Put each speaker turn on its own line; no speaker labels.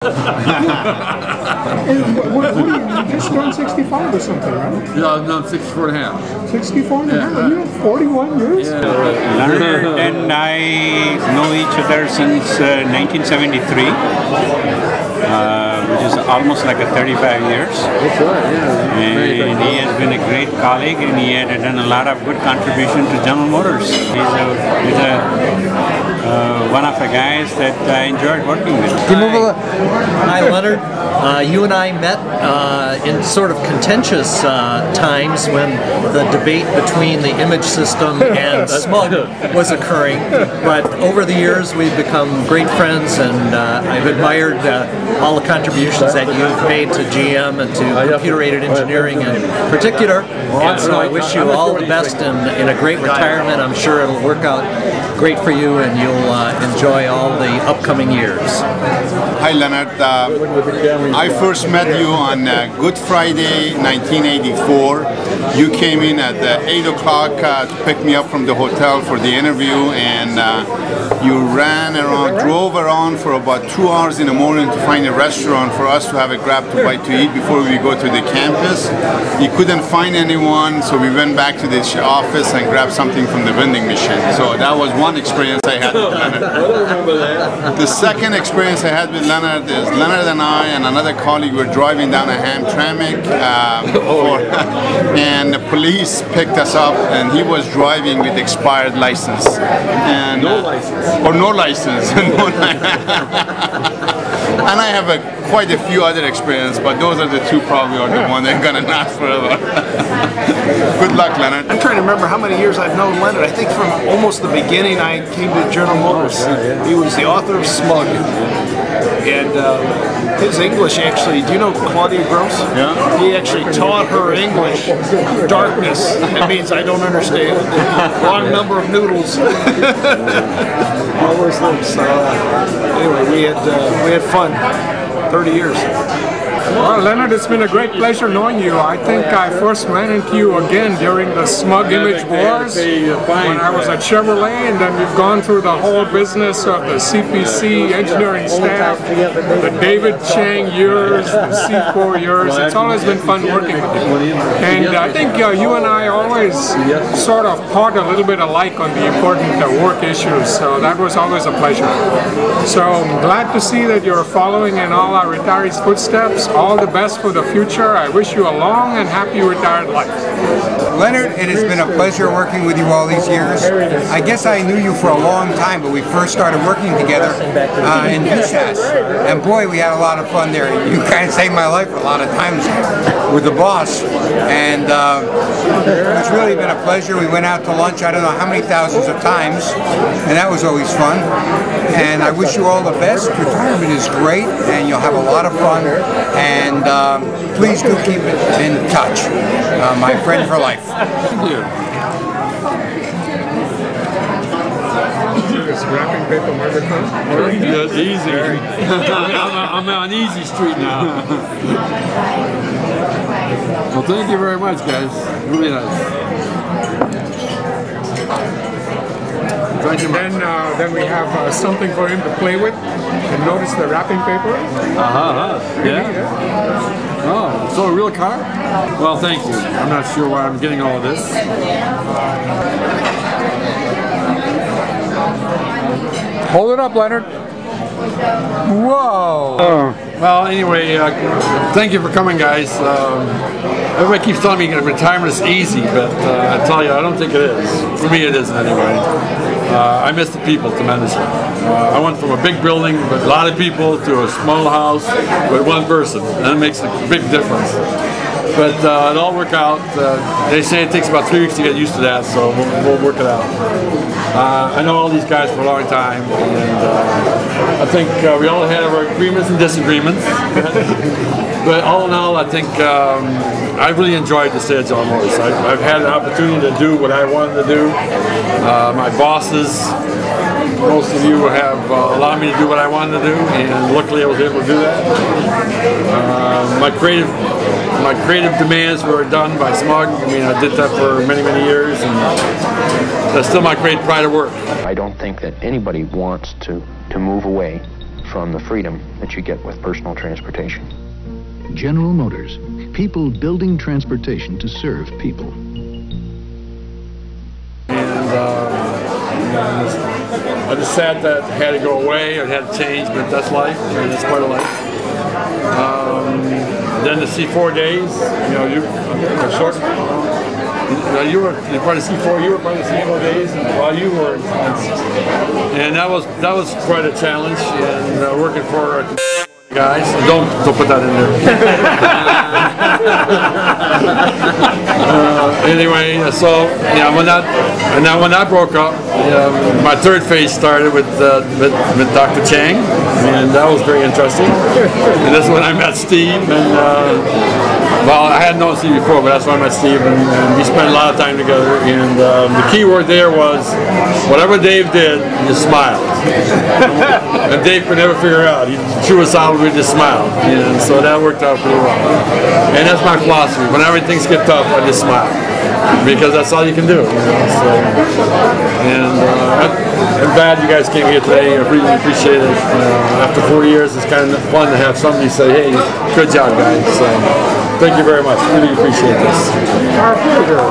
What are you just turned 65 or something, right?
Yeah, no, I'm 64 and a half.
64 and a half? You have 41 years?
Yeah.
Leonard and I know each other since 1973, which is almost like 35 years.
That's right, yeah.
And he has been a great colleague, and he had done a lot of good contribution to General Motors. He's one of the guys that I enjoyed working with.
Hi, Leonard. You and I met in sort of contentious times when the debate between the image system and smug was occurring. But over the years, we've become great friends, and I've admired all the contributions that you've made to GM and to computer-aided engineering in particular. And so I wish you all the best in a great retirement. I'm sure it'll work out great for you, and you'll enjoy all the upcoming years.
Hi, Leonard. I first met you on Good Friday 1984. You came in at 8 o'clock to pick me up from the hotel for the interview, and you drove around for about 2 hours in the morning to find a restaurant for us to have a grab to bite to eat before we go to the campus. You couldn't find anyone, so we went back to the office and grabbed something from the vending machine. So that was one experience I had with Leonard.
I don't remember that.
The second experience I had with Leonard is Leonard and I and another colleague were driving down a Hamtramck and the police picked us up, and he was driving with expired license. And,
no license.
Or no license. And I have quite a few other experiences, but those are the two probably are the one that are gonna last forever. Good luck, Leonard.
I'm trying to remember how many years I've known Leonard. I think from almost the beginning I came to General Motors. He was the author of Smug. And his English actually, do you know Claudia Gross?
Yeah.
He actually taught her English, darkness. That means I don't understand. Wrong number of noodles. All those things. So, anyway, we had fun. 30 years.
Well, Leonard, it's been a great pleasure knowing you. I think I first ran into you again during the smug image wars when I was at Chevrolet, and then we've gone through the whole business of the CPC engineering staff, the David Chang years, the C4 years. It's always been fun working with you. And I think you and I always sort of thought a little bit alike on the important work issues, so that was always a pleasure. So I'm glad to see that you're following in all our retirees' footsteps. All the best for the future. I wish you a long and happy retired life.
Leonard, it has been a pleasure working with you all these years. I guess I knew you for a long time, but we first started working together in VSAS. And boy, we had a lot of fun there. You kind of saved my life a lot of times with the boss. And it's really been a pleasure. We went out to lunch, I don't know how many thousands of times, and that was always fun. And I wish you all the best. Retirement is great, and you'll have a lot of fun. And please do keep in touch. My friend for life.
Thank you.
This wrapping paper microphone.
That's easy. I'm on Easy Street now. Well, thank you very much, guys. Really nice.
Then we have something for him to play with. And notice the wrapping paper.
Yeah. Oh, so a real car? Well, thank you. I'm not sure why I'm getting all of this.
Hold it up, Leonard. Whoa.
Well, anyway, thank you for coming, guys. Everybody keeps telling me retirement is easy, but I tell you, I don't think it is. For me, it isn't anyway. I miss the people tremendously. I went from a big building with a lot of people to a small house with one person, and it makes a big difference. But it all worked out. They say it takes about 3 weeks to get used to that, so we'll work it out. I know all these guys for a long time, and I think we all had our agreements and disagreements. But all in all, I think I really enjoyed the stay at General Motors. I've had an opportunity to do what I wanted to do. My bosses, most of you have allowed me to do what I wanted to do, and luckily I was able to do that. My creative demands were done by Smug. I mean, I did that for many, many years, and that's still my great pride of work.
I don't think that anybody wants to move away from the freedom that you get with personal transportation.
General Motors, people building transportation to serve people.
And I just sad that it had to go away, or it had to change, but that's life, and that's part of life. Then the C4 days, you know, you were part of C4. You were part of C4 days, and while you were, and that was quite a challenge. And working for guys, don't put that in there. Anyway, so yeah, when that broke up, my third phase started with Dr. Chang, and that was very interesting. And this is when I met Steve, and well, I had known Steve before, but that's when I met Steve, and we spent a lot of time together. And the key word there was, whatever Dave did, you smiled. And Dave could never figure it out. He threw us out, we just smiled. And so that worked out pretty well. And that's my philosophy. Whenever things get tough, I just smile. Because that's all you can do. You know? So, and I'm glad you guys came here today. I really appreciate it. After 4 years, it's kind of fun to have somebody say, hey, good job, guys. So, thank you very much. Really appreciate this.
Our pleasure.